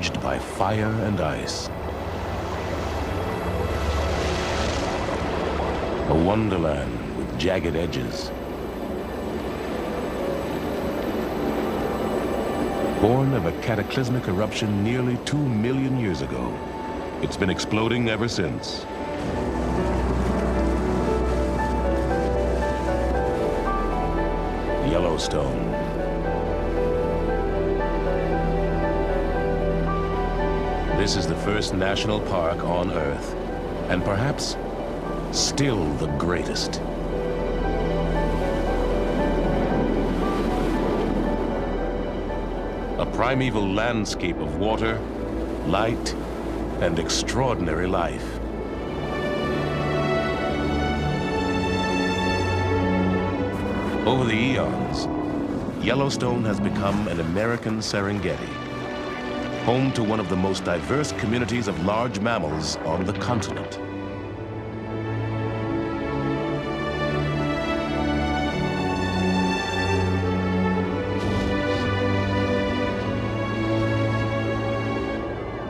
edged by fire and ice. A wonderland with jagged edges. Born of a cataclysmic eruption nearly 2 million years ago, it's been exploding ever since. Yellowstone. This is the first national park on Earth, and perhaps still the greatest. A primeval landscape of water, light, and extraordinary life. Over the eons, Yellowstone has become an American Serengeti, home to one of the most diverse communities of large mammals on the continent.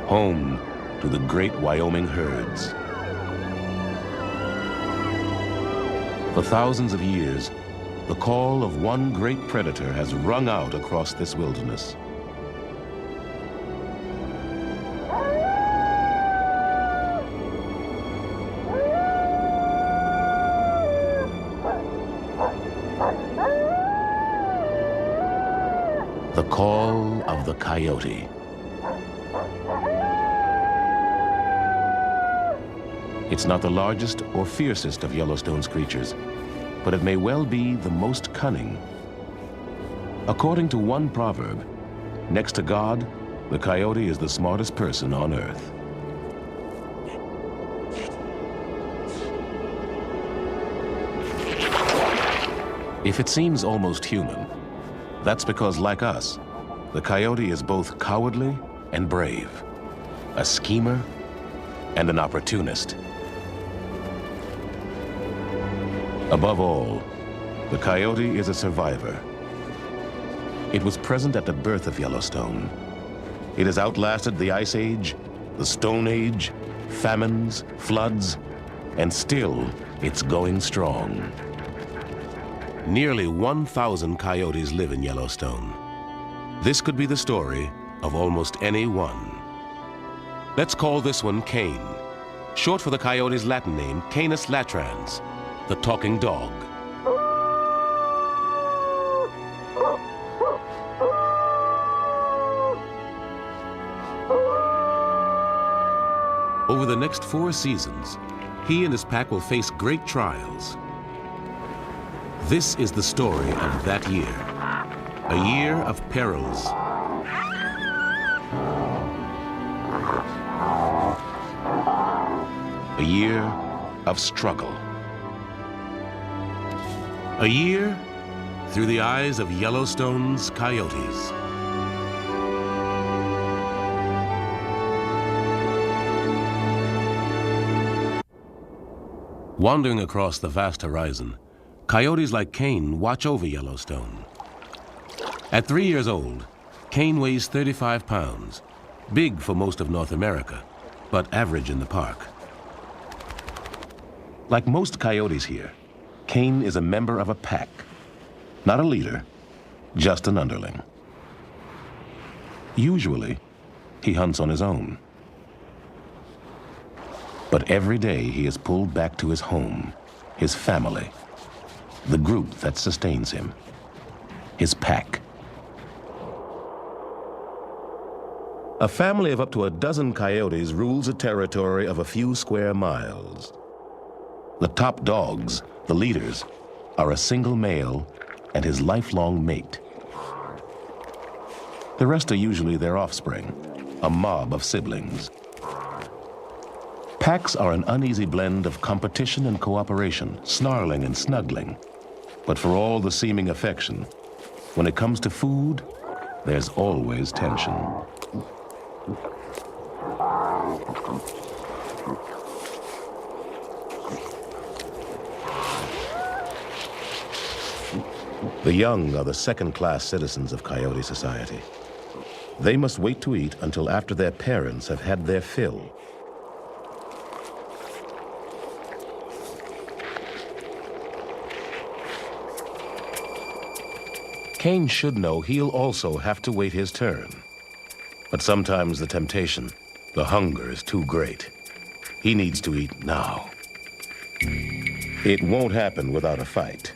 Home to the great Wyoming herds. For thousands of years, the call of one great predator has rung out across this wilderness. The call of the coyote. It's not the largest or fiercest of Yellowstone's creatures, but it may well be the most cunning. According to one proverb, next to God, the coyote is the smartest person on Earth. If it seems almost human, that's because, like us, the coyote is both cowardly and brave, a schemer and an opportunist. Above all, the coyote is a survivor. It was present at the birth of Yellowstone. It has outlasted the Ice Age, the Stone Age, famines, floods, and still it's going strong. Nearly 1,000 coyotes live in Yellowstone. This could be the story of almost any one. Let's call this one Cain, short for the coyote's Latin name, Canis latrans, the talking dog. Over the next 4 seasons, he and his pack will face great trials. This is the story of that year, a year of perils. A year of struggle. A year through the eyes of Yellowstone's coyotes. Wandering across the vast horizon, coyotes like Cain watch over Yellowstone. At 3 years old, Cain weighs 35 pounds, big for most of North America, but average in the park. Like most coyotes here, Cain is a member of a pack, not a leader, just an underling. Usually, he hunts on his own. But every day he is pulled back to his home, his family, the group that sustains him, his pack. A family of up to a dozen coyotes rules a territory of a few square miles. The top dogs, the leaders, are a single male and his lifelong mate. The rest are usually their offspring, a mob of siblings. Packs are an uneasy blend of competition and cooperation, snarling and snuggling. But for all the seeming affection, when it comes to food, there's always tension. The young are the second-class citizens of Coyote society. They must wait to eat until after their parents have had their fill. Cain should know he'll also have to wait his turn. But sometimes the temptation, the hunger is too great. He needs to eat now. It won't happen without a fight.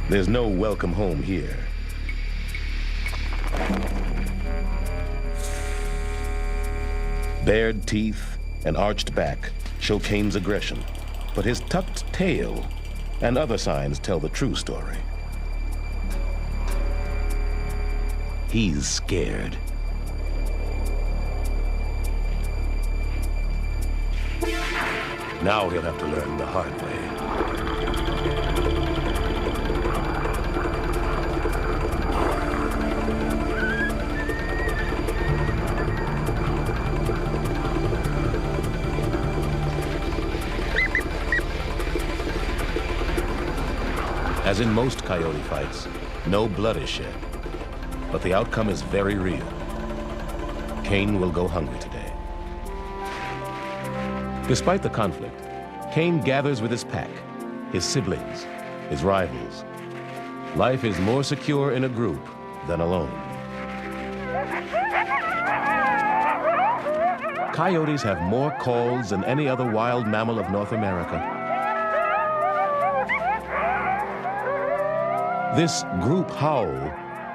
There's no welcome home here. Bared teeth and arched back show Cain's aggression, but his tucked tail and other signs tell the true story. He's scared. Now he'll have to learn the hard way. As in most coyote fights, no blood is shed, but the outcome is very real. Cain will go hungry today. Despite the conflict, Cain gathers with his pack, his siblings, his rivals. Life is more secure in a group than alone. Coyotes have more calls than any other wild mammal of North America. This group howl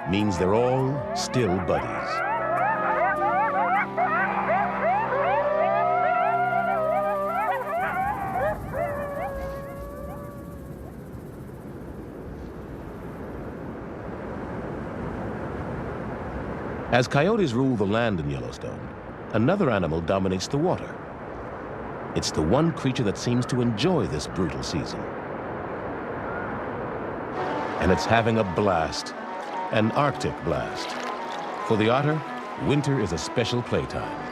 means they're all still buddies. As coyotes rule the land in Yellowstone, another animal dominates the water. It's the one creature that seems to enjoy this brutal season. And it's having a blast, an Arctic blast. For the otter, winter is a special playtime.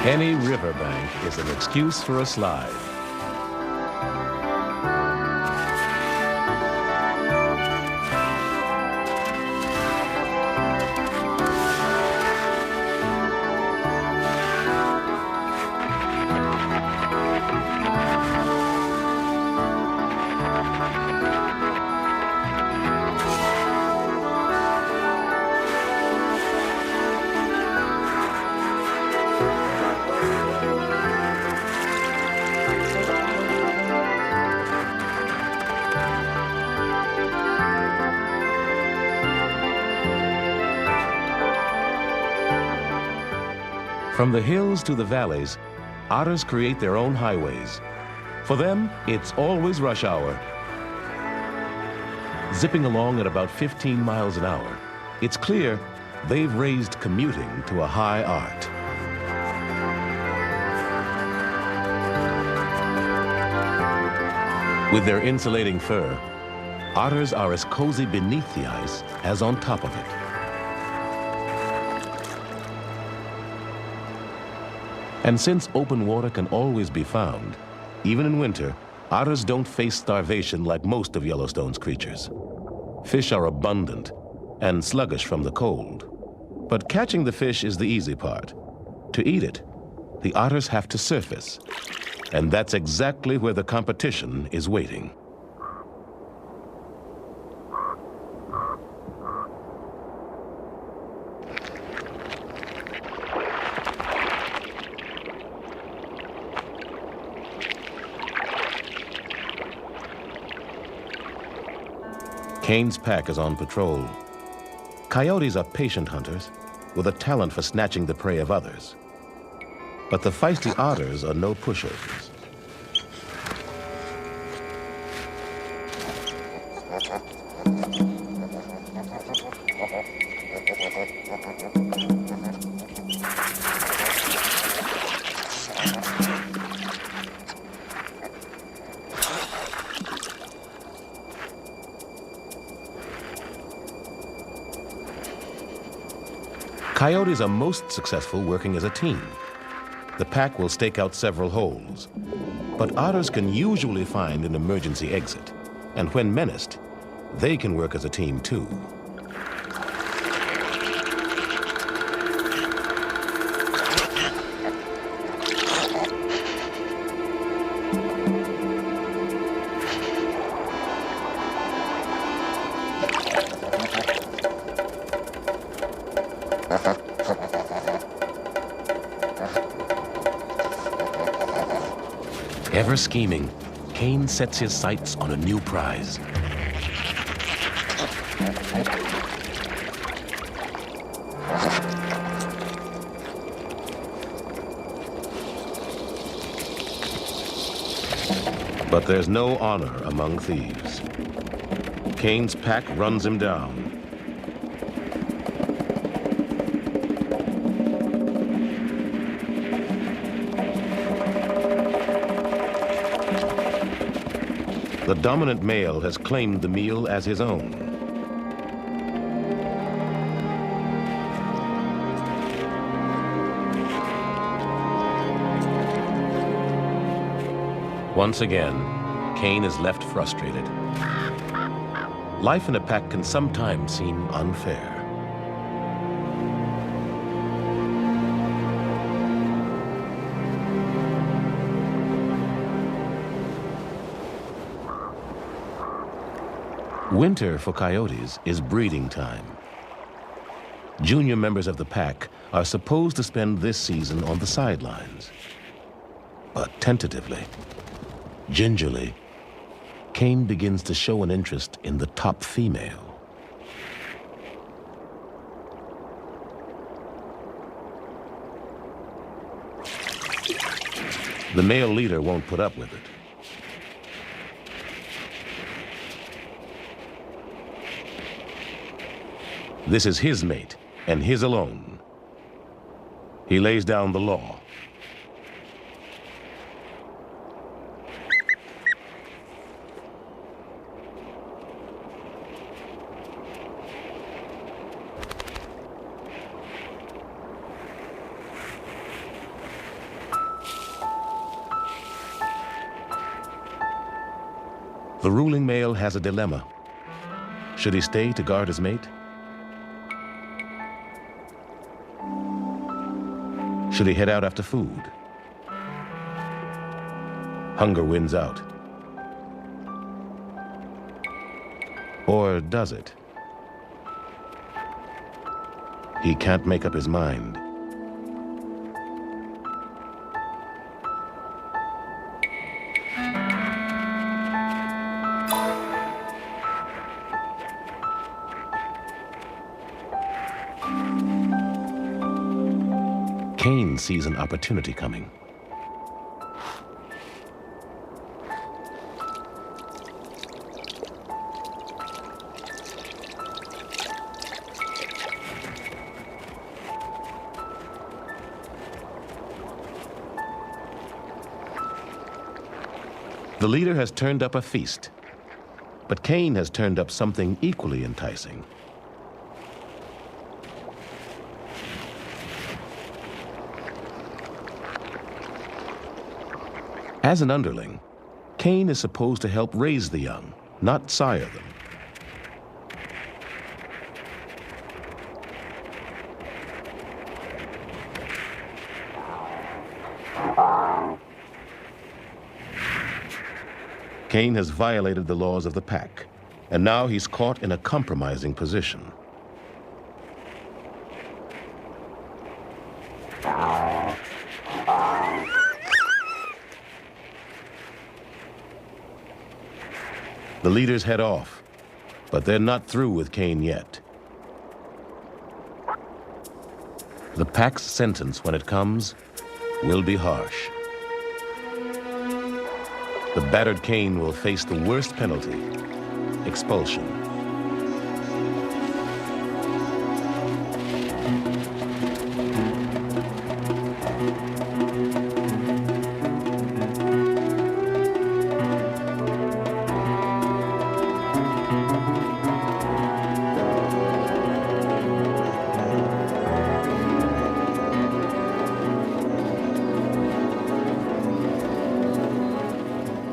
Any riverbank is an excuse for a slide. From the hills to the valleys, otters create their own highways. For them, it's always rush hour. Zipping along at about 15 miles an hour, it's clear they've raised commuting to a high art. With their insulating fur, otters are as cozy beneath the ice as on top of it. And since open water can always be found, even in winter, otters don't face starvation like most of Yellowstone's creatures. Fish are abundant and sluggish from the cold. But catching the fish is the easy part. To eat it, the otters have to surface. And that's exactly where the competition is waiting. Cain's pack is on patrol. Coyotes are patient hunters with a talent for snatching the prey of others. But the feisty otters are no pushovers. Coyotes are most successful working as a team. The pack will stake out several holes, but otters can usually find an emergency exit, and when menaced, they can work as a team too. Ever scheming, Kane sets his sights on a new prize. But there's no honor among thieves. Kane's pack runs him down. The dominant male has claimed the meal as his own. Once again, Kane is left frustrated. Life in a pack can sometimes seem unfair. Winter for coyotes is breeding time. Junior members of the pack are supposed to spend this season on the sidelines. But tentatively, gingerly, Kane begins to show an interest in the top female. The male leader won't put up with it. This is his mate, and his alone. He lays down the law. The ruling male has a dilemma. Should he stay to guard his mate? Should he head out after food? Hunger wins out. Or does it? He can't make up his mind. Kane sees an opportunity coming. The leader has turned up a feast, but Kane has turned up something equally enticing. As an underling, Kane is supposed to help raise the young, not sire them. Kane has violated the laws of the pack, and now he's caught in a compromising position. The leaders head off, but they're not through with Kane yet. The pack's sentence, when it comes, will be harsh. The battered Kane will face the worst penalty, expulsion.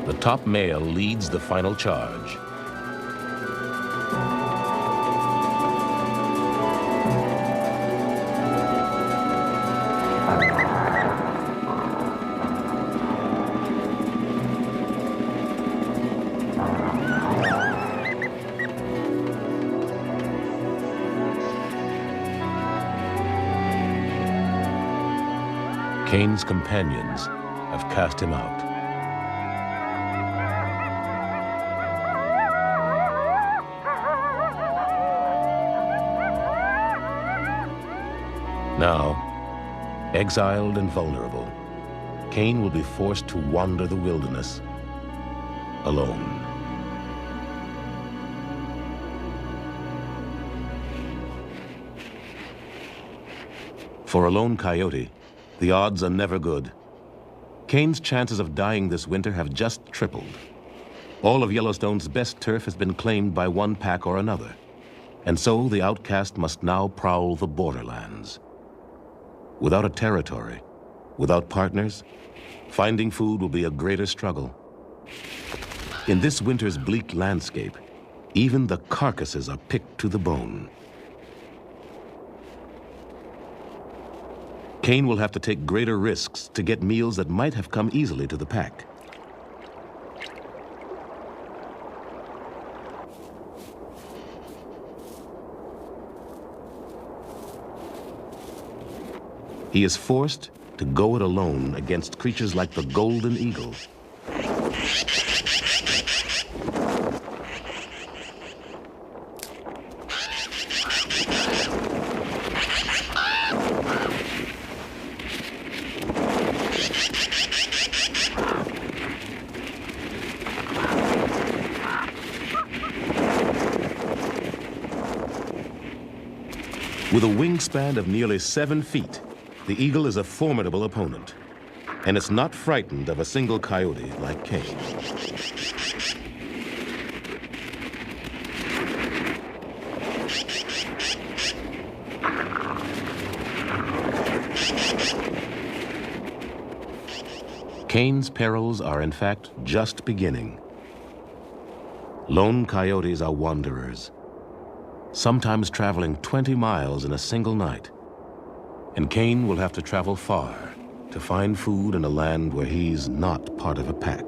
The top male leads the final charge. Cain's companions have cast him out. Now, exiled and vulnerable, Cain will be forced to wander the wilderness alone. For a lone coyote, the odds are never good. Cain's chances of dying this winter have just tripled. All of Yellowstone's best turf has been claimed by one pack or another, and so the outcast must now prowl the borderlands. Without a territory, without partners, finding food will be a greater struggle. In this winter's bleak landscape, even the carcasses are picked to the bone. Cain will have to take greater risks to get meals that might have come easily to the pack. He is forced to go it alone against creatures like the golden eagle. With a wingspan of nearly 7 feet, the eagle is a formidable opponent, and it's not frightened of a single coyote like Cain. Cain's perils are in fact just beginning. Lone coyotes are wanderers, sometimes traveling 20 miles in a single night. And Cain will have to travel far to find food in a land where he's not part of a pack.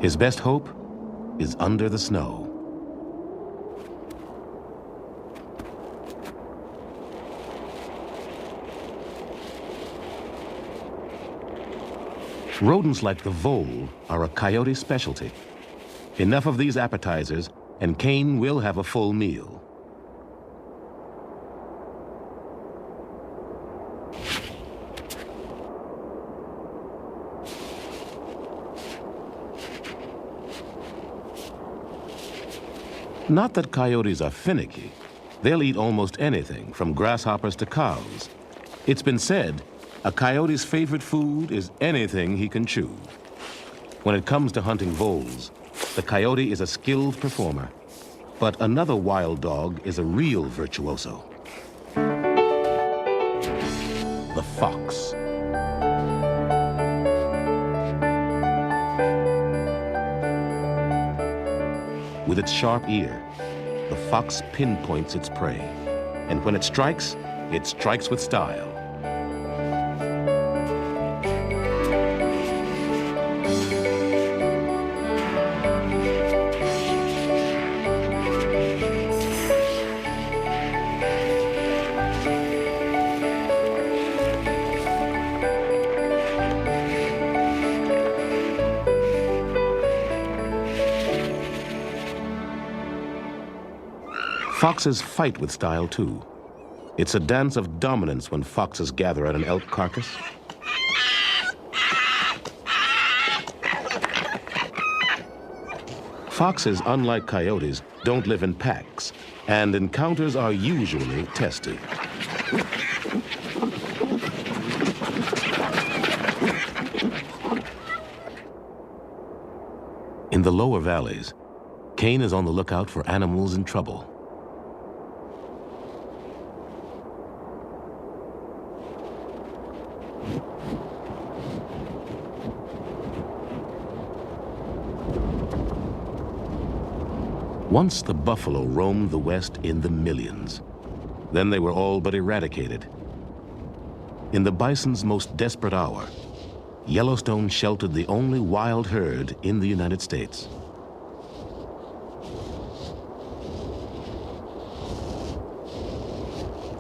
His best hope is under the snow. Rodents like the vole are a coyote specialty. Enough of these appetizers, and Cain will have a full meal. Not that coyotes are finicky. They'll eat almost anything, from grasshoppers to cows. It's been said, a coyote's favorite food is anything he can chew. When it comes to hunting voles, the coyote is a skilled performer, but another wild dog is a real virtuoso. The fox. With its sharp ear, the fox pinpoints its prey, and when it strikes with style. Foxes fight with style, too. It's a dance of dominance when foxes gather at an elk carcass. Foxes, unlike coyotes, don't live in packs, and encounters are usually testy. In the lower valleys, Kane is on the lookout for animals in trouble. Once the buffalo roamed the West in the millions. Then they were all but eradicated. In the bison's most desperate hour, Yellowstone sheltered the only wild herd in the United States.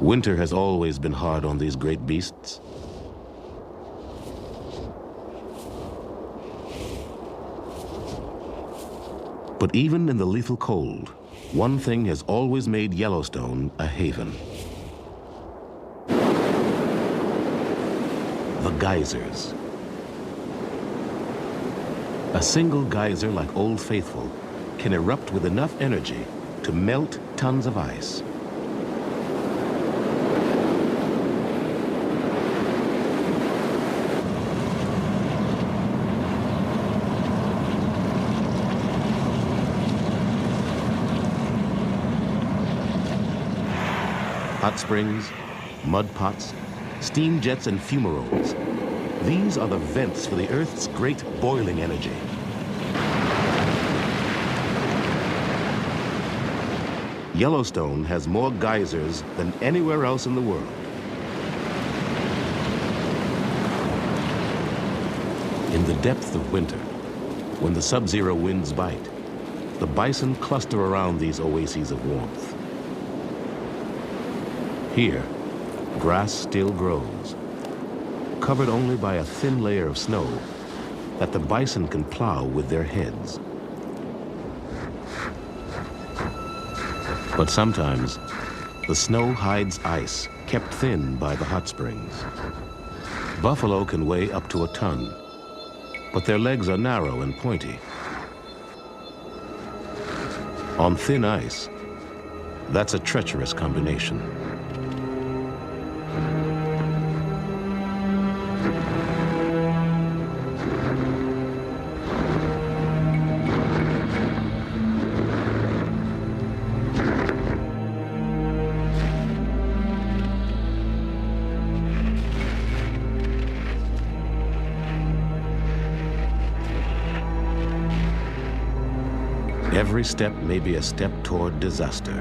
Winter has always been hard on these great beasts. But even in the lethal cold, one thing has always made Yellowstone a haven. The geysers. A single geyser like Old Faithful can erupt with enough energy to melt tons of ice. Hot springs, mud pots, steam jets, and fumaroles. These are the vents for the Earth's great boiling energy. Yellowstone has more geysers than anywhere else in the world. In the depth of winter, when the sub-zero winds bite, the bison cluster around these oases of warmth. Here, grass still grows, covered only by a thin layer of snow that the bison can plow with their heads. But sometimes, the snow hides ice kept thin by the hot springs. Buffalo can weigh up to a ton, but their legs are narrow and pointy. On thin ice, that's a treacherous combination. Every step may be a step toward disaster.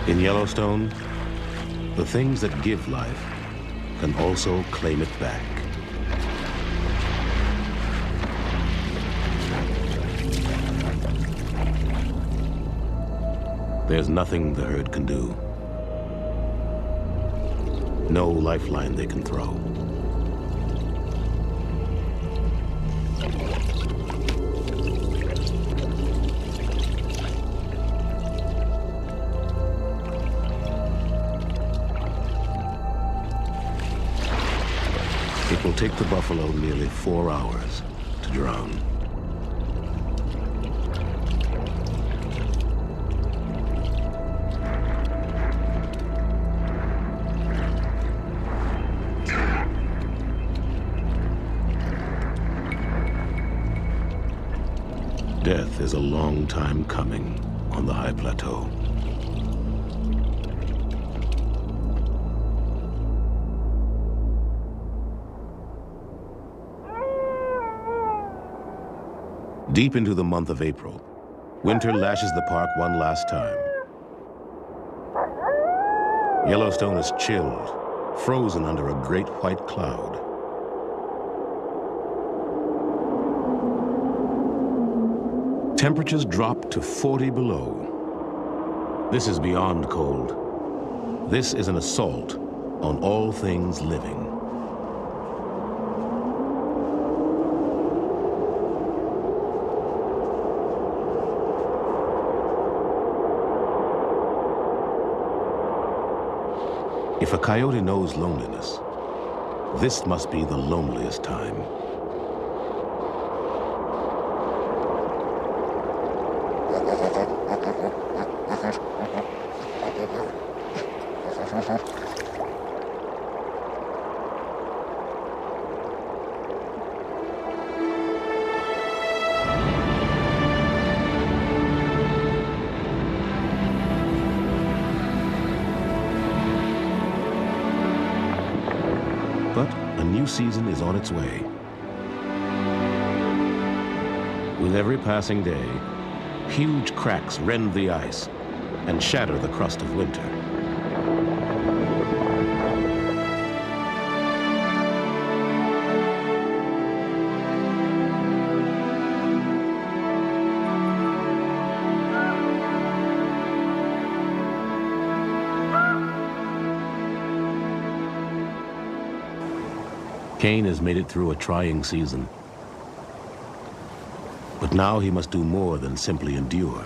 In Yellowstone, the things that give life can also claim it back. There's nothing the herd can do. No lifeline they can throw. It will take the buffalo nearly 4 hours to drown. Death is a long time coming on the high plateau. Deep into the month of April, winter lashes the park one last time. Yellowstone is chilled, frozen under a great white cloud. Temperatures drop to 40 below. This is beyond cold. This is an assault on all things living. If a coyote knows loneliness, this must be the loneliest time. But a new season is on its way. With every passing day, huge cracks rend the ice and shatter the crust of winter. Kane has made it through a trying season. But now he must do more than simply endure.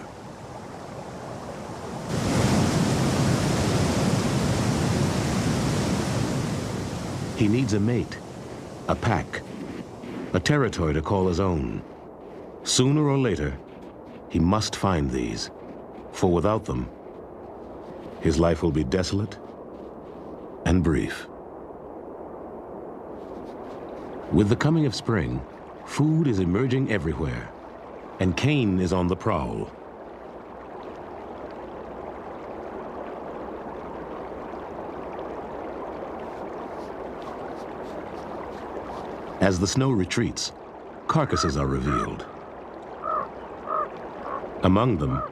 He needs a mate, a pack, a territory to call his own. Sooner or later, he must find these, for without them, his life will be desolate and brief. With the coming of spring, food is emerging everywhere, and Kane is on the prowl. As the snow retreats, carcasses are revealed. Among them,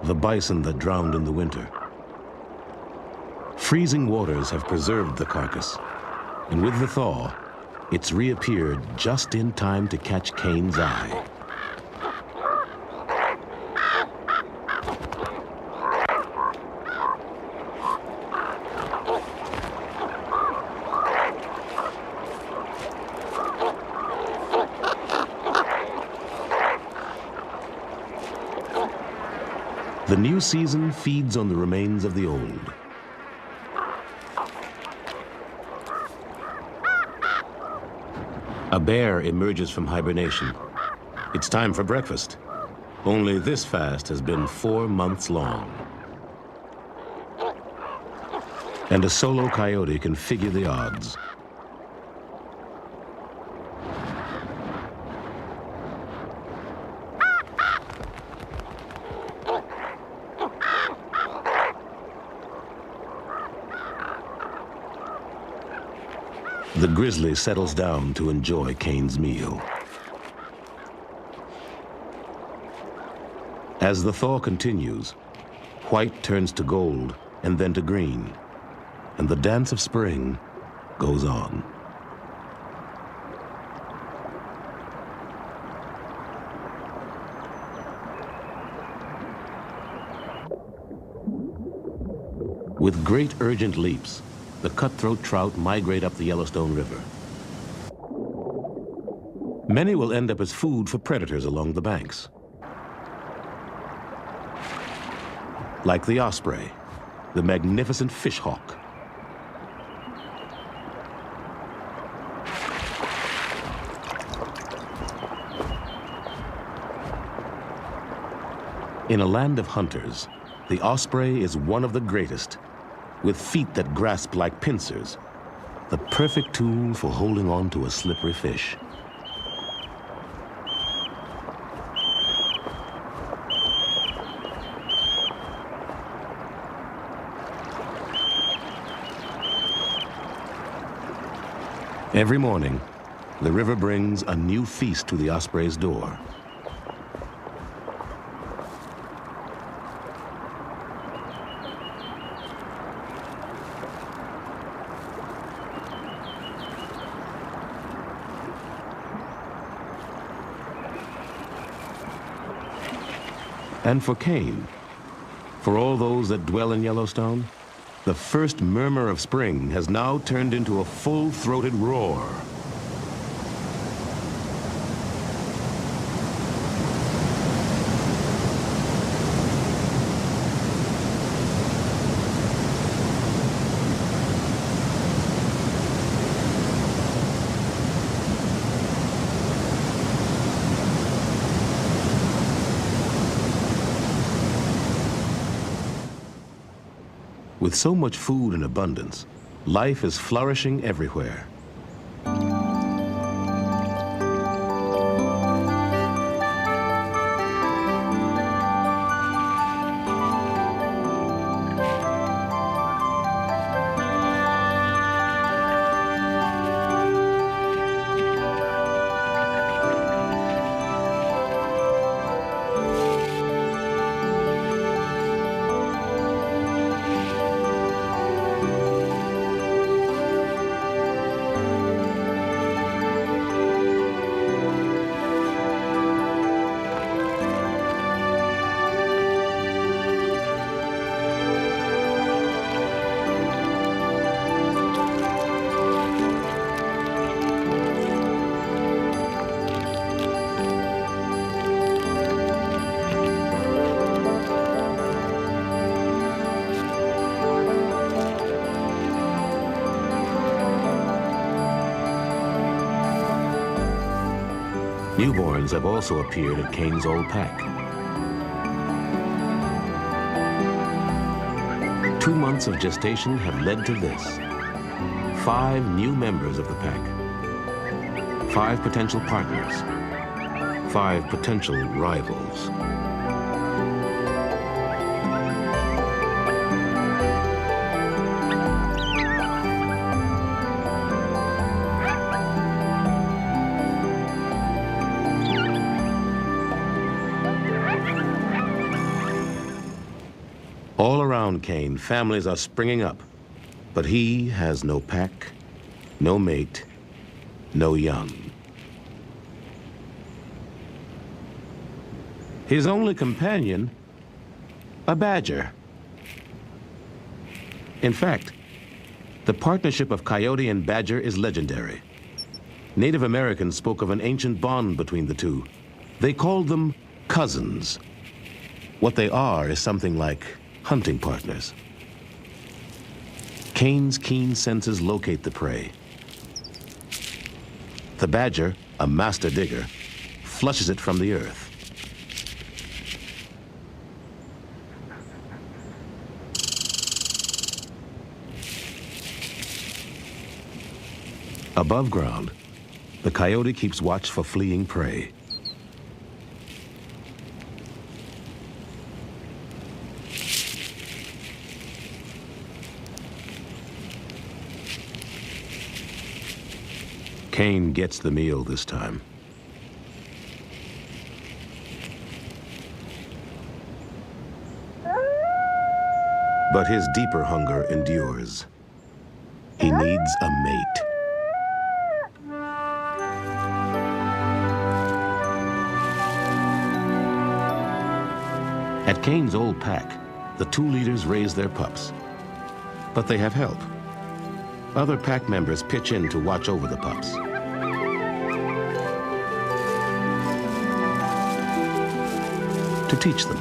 the bison that drowned in the winter. Freezing waters have preserved the carcass, and with the thaw, it's reappeared just in time to catch Kane's eye. The new season feeds on the remains of the old. A bear emerges from hibernation. It's time for breakfast. Only this fast has been 4 months long. And a solo coyote can figure the odds. The grizzly settles down to enjoy Kane's meal. As the thaw continues, white turns to gold and then to green, and the dance of spring goes on. With great urgent leaps, the cutthroat trout migrate up the Yellowstone River. Many will end up as food for predators along the banks. Like the osprey, the magnificent fish hawk. In a land of hunters, the osprey is one of the greatest, with feet that grasp like pincers, the perfect tool for holding on to a slippery fish. Every morning, the river brings a new feast to the osprey's door. And for Kane, for all those that dwell in Yellowstone, the first murmur of spring has now turned into a full-throated roar. With so much food in abundance, life is flourishing everywhere. Newborns have also appeared at Kane's old pack. 2 months of gestation have led to this. 5 new members of the pack. 5 potential partners. 5 potential rivals. All around Kane, families are springing up, but he has no pack, no mate, no young. His only companion, a badger. In fact, the partnership of coyote and badger is legendary. Native Americans spoke of an ancient bond between the two. They called them cousins. What they are is something like hunting partners. Kane's keen senses locate the prey. The badger, a master digger, flushes it from the earth. Above ground, the coyote keeps watch for fleeing prey. Kane gets the meal this time. But his deeper hunger endures. He needs a mate. At Kane's old pack, the 2 leaders raise their pups. But they have help. Other pack members pitch in to watch over the pups. To teach them.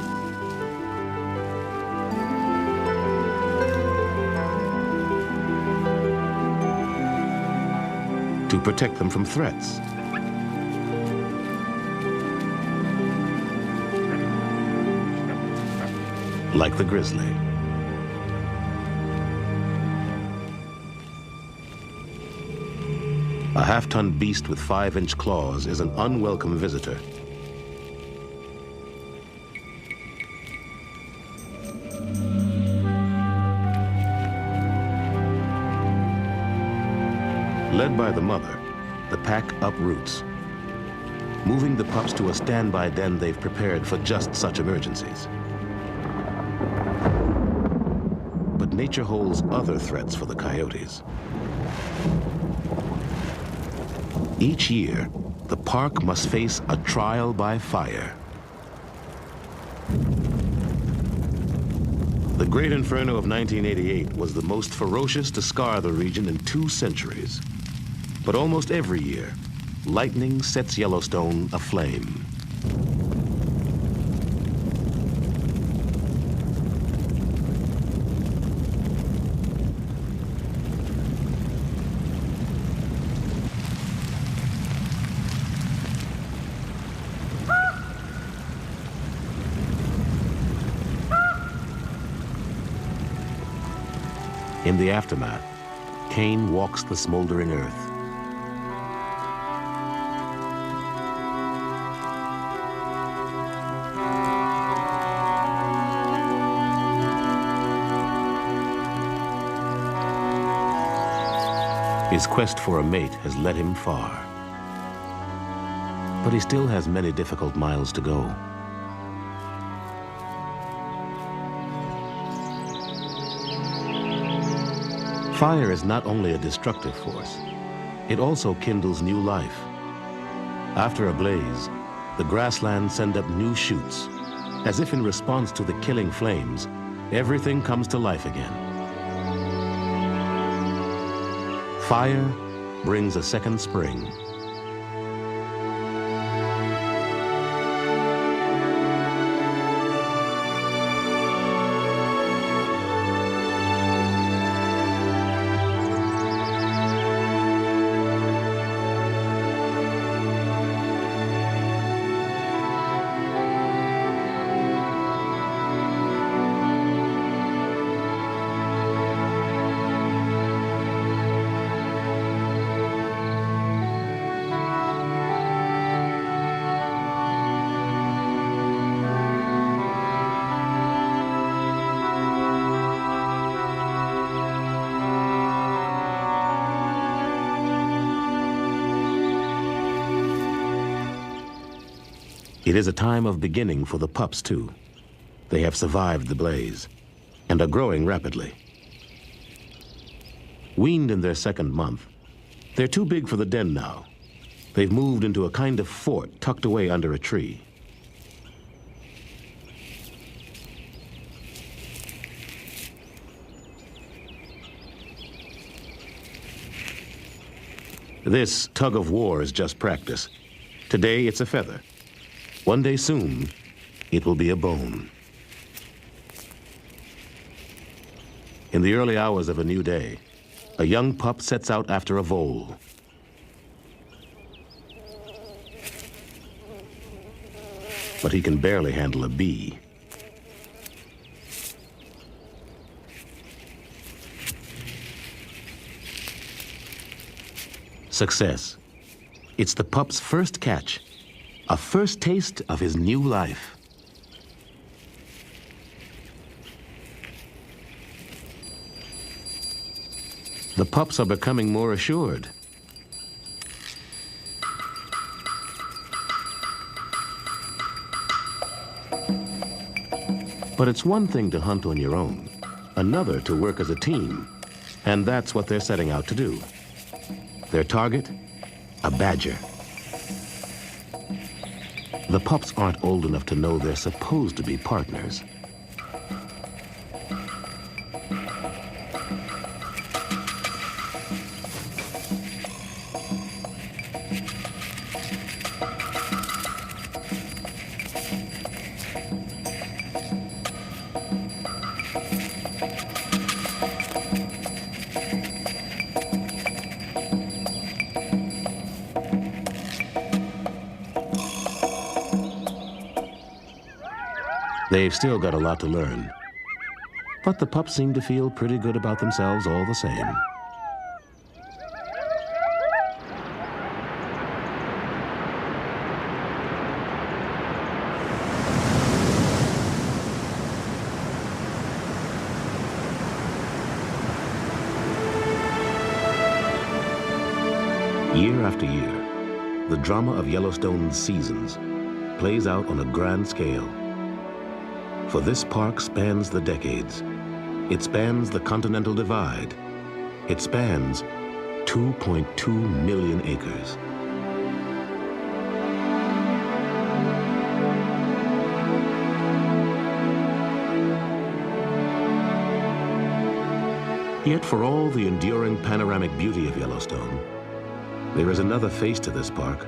To protect them from threats. Like the grizzly. A half-ton beast with 5-inch claws is an unwelcome visitor. Led by the mother, the pack uproots, moving the pups to a standby den they've prepared for just such emergencies. But nature holds other threats for the coyotes. Each year, the park must face a trial by fire. The Great Inferno of 1988 was the most ferocious to scar the region in 2 centuries. But almost every year, lightning sets Yellowstone aflame. In the aftermath, Cain walks the smoldering earth. His quest for a mate has led him far. But he still has many difficult miles to go. Fire is not only a destructive force, it also kindles new life. After a blaze, the grasslands send up new shoots. As if in response to the killing flames, everything comes to life again. Fire brings a second spring. It is a time of beginning for the pups, too. They have survived the blaze and are growing rapidly. Weaned in their second month, they're too big for the den now. They've moved into a kind of fort tucked away under a tree. This tug of war is just practice. Today it's a feather. One day soon, it will be a bone. In the early hours of a new day, a young pup sets out after a vole. But he can barely handle a bee. Success. It's the pup's first catch. A first taste of his new life. The pups are becoming more assured. But it's one thing to hunt on your own, another to work as a team, and that's what they're setting out to do. Their target? A badger. The pups aren't old enough to know they're supposed to be partners. They've still got a lot to learn, but the pups seem to feel pretty good about themselves all the same. Year after year, the drama of Yellowstone's seasons plays out on a grand scale. For this park spans the decades. It spans the Continental Divide. It spans 2.2 million acres. Yet for all the enduring panoramic beauty of Yellowstone, there is another face to this park,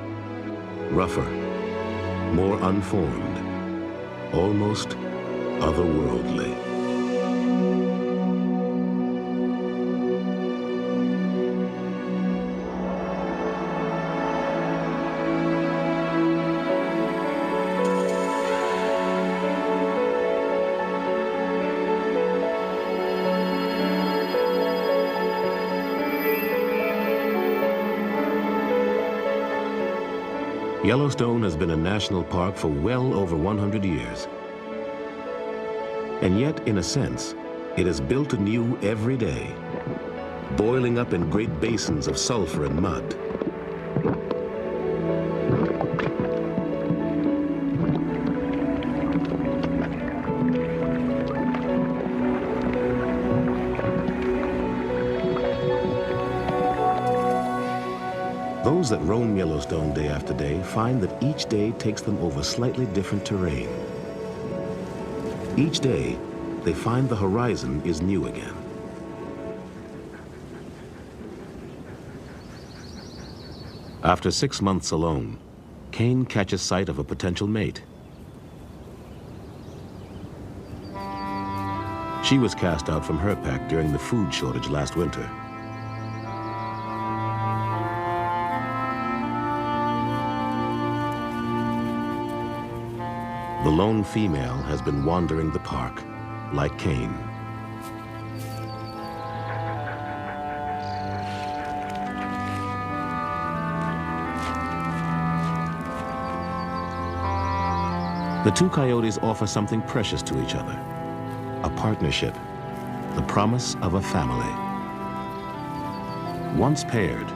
rougher, more unformed, almost otherworldly. Yellowstone has been a national park for well over 100 years. And yet, in a sense, it is built anew every day, boiling up in great basins of sulfur and mud. Those that roam Yellowstone day after day find that each day takes them over slightly different terrain. Each day, they find the horizon is new again. After 6 months alone, Kane catches sight of a potential mate. She was cast out from her pack during the food shortage last winter. The lone female has been wandering the park, like Kane. The two coyotes offer something precious to each other, a partnership, the promise of a family. Once paired,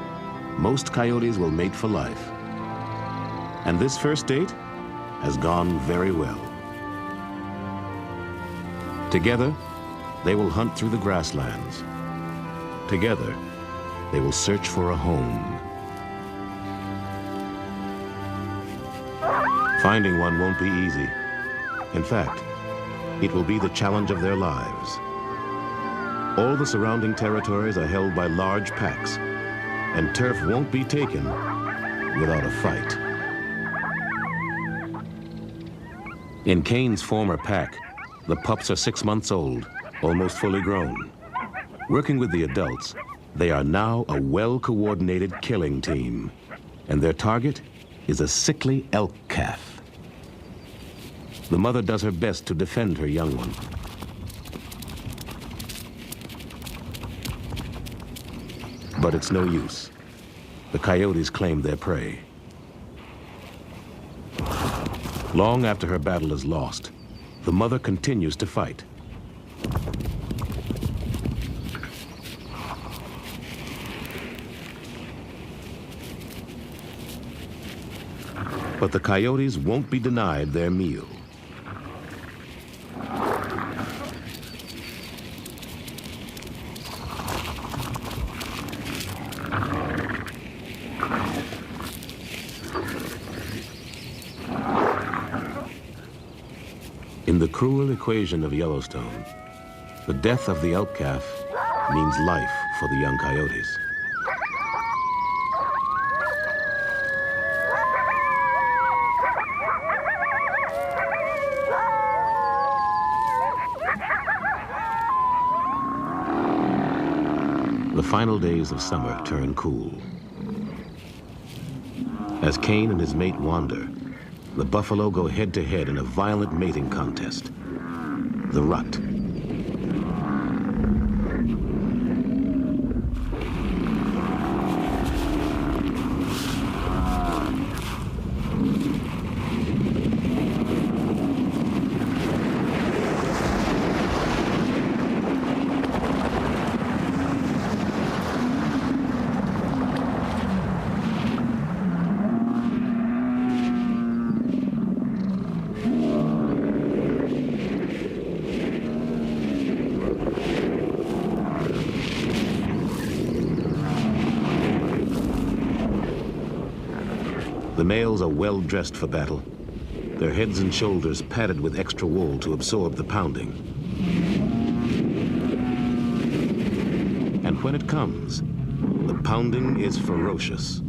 most coyotes will mate for life. And this first date has gone very well. Together, they will hunt through the grasslands. Together, they will search for a home. Finding one won't be easy. In fact, it will be the challenge of their lives. All the surrounding territories are held by large packs, and turf won't be taken without a fight. In Kane's former pack, the pups are 6 months old, almost fully grown. Working with the adults, they are now a well-coordinated killing team, and their target is a sickly elk calf. The mother does her best to defend her young one. But it's no use. The coyotes claim their prey. Long after her battle is lost, the mother continues to fight. But the coyotes won't be denied their meal. In the cruel equation of Yellowstone, the death of the elk calf means life for the young coyotes. The final days of summer turn cool. As Kane and his mate wander, the buffalo go head-to-head in a violent mating contest, the rut. The males are well dressed for battle, their heads and shoulders padded with extra wool to absorb the pounding. And when it comes, the pounding is ferocious.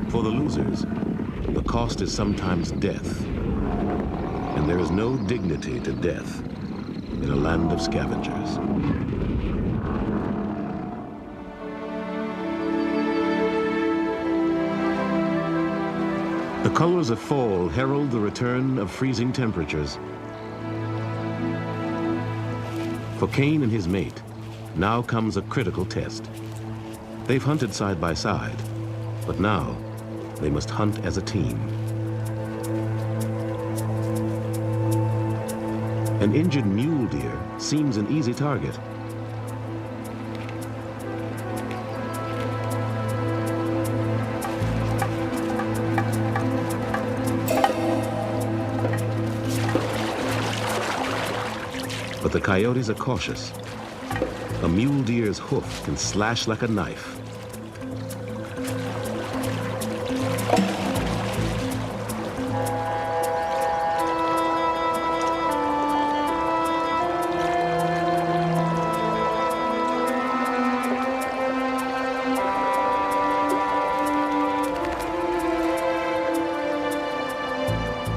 For the losers, the cost is sometimes death. And there is no dignity to death in a land of scavengers. The colors of fall herald the return of freezing temperatures. For Cain and his mate, now comes a critical test. They've hunted side by side, but now they must hunt as a team. An injured mule deer seems an easy target. But the coyotes are cautious. A mule deer's hoof can slash like a knife.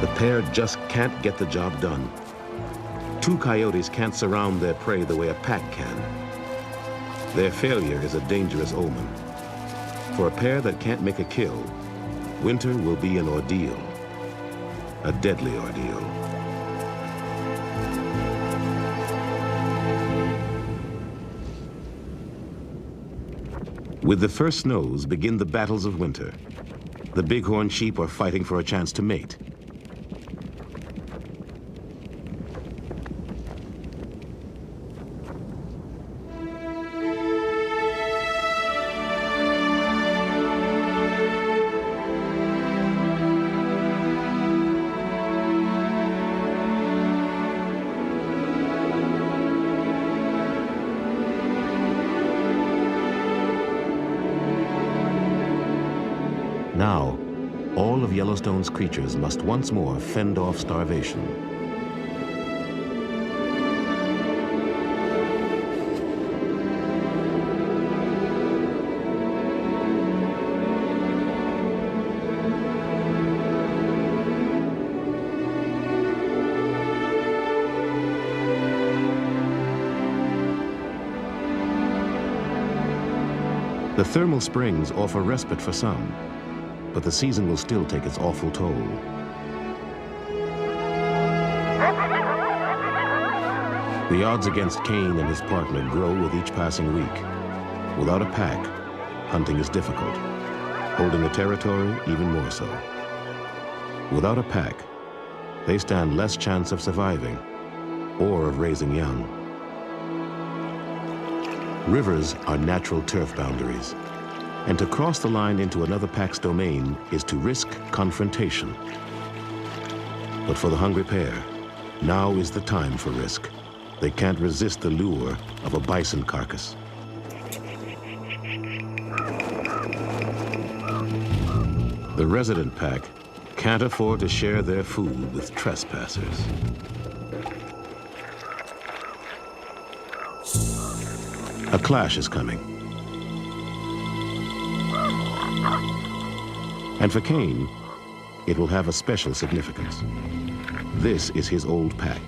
The pair just can't get the job done. Two coyotes can't surround their prey the way a pack can. Their failure is a dangerous omen. For a pair that can't make a kill, winter will be an ordeal, a deadly ordeal. With the first snows begin the battles of winter. The bighorn sheep are fighting for a chance to mate. Now, all of Yellowstone's creatures must once more fend off starvation. The thermal springs offer respite for some, but the season will still take its awful toll. The odds against Cain and his partner grow with each passing week. Without a pack, hunting is difficult. Holding a territory, even more so. Without a pack, they stand less chance of surviving or of raising young. Rivers are natural turf boundaries, and to cross the line into another pack's domain is to risk confrontation. But for the hungry pair, now is the time for risk. They can't resist the lure of a bison carcass. The resident pack can't afford to share their food with trespassers. A clash is coming. And for Cain, it will have a special significance. This is his old pack.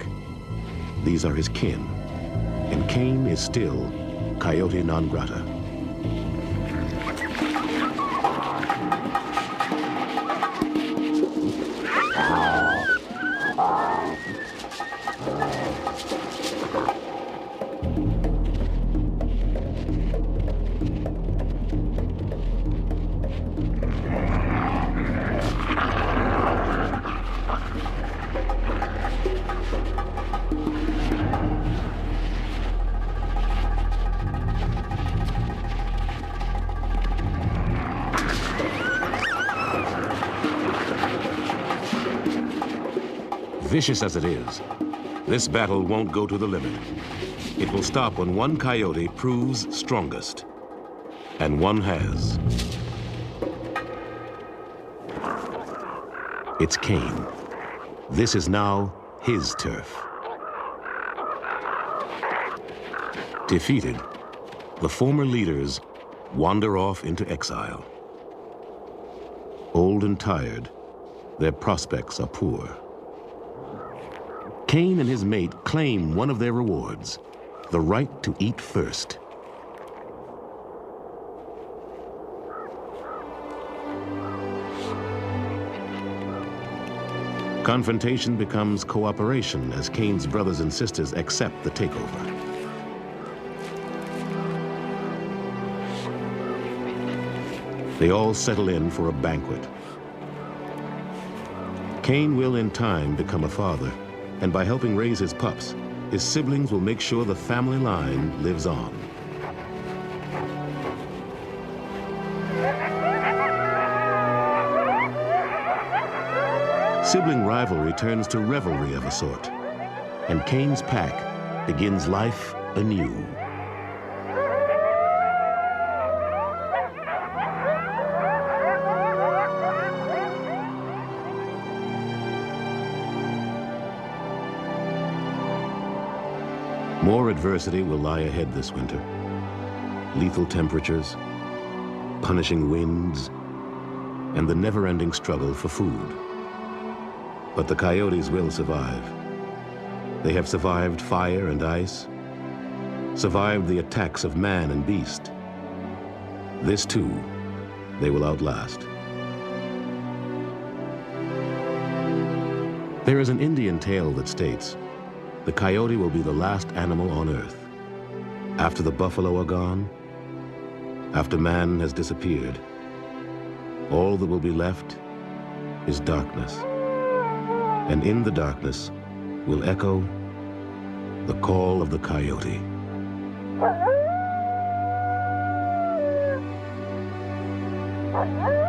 These are his kin. And Cain is still Coyote non grata. Vicious as it is, this battle won't go to the limit. It will stop when one coyote proves strongest. And one has. It's Cain. This is now his turf. Defeated, the former leaders wander off into exile. Old and tired, their prospects are poor. Cain and his mate claim one of their rewards, the right to eat first. Confrontation becomes cooperation as Kane's brothers and sisters accept the takeover. They all settle in for a banquet. Kane will in time become a father, and by helping raise his pups, his siblings will make sure the family line lives on. Sibling rivalry turns to revelry of a sort, and Kane's pack begins life anew. More adversity will lie ahead this winter. Lethal temperatures, punishing winds, and the never-ending struggle for food. But the coyotes will survive. They have survived fire and ice, survived the attacks of man and beast. This too, they will outlast. There is an Indian tale that states, the coyote will be the last animal on Earth. After the buffalo are gone, after man has disappeared, all that will be left is darkness. And in the darkness will echo the call of the coyote. Uh-huh.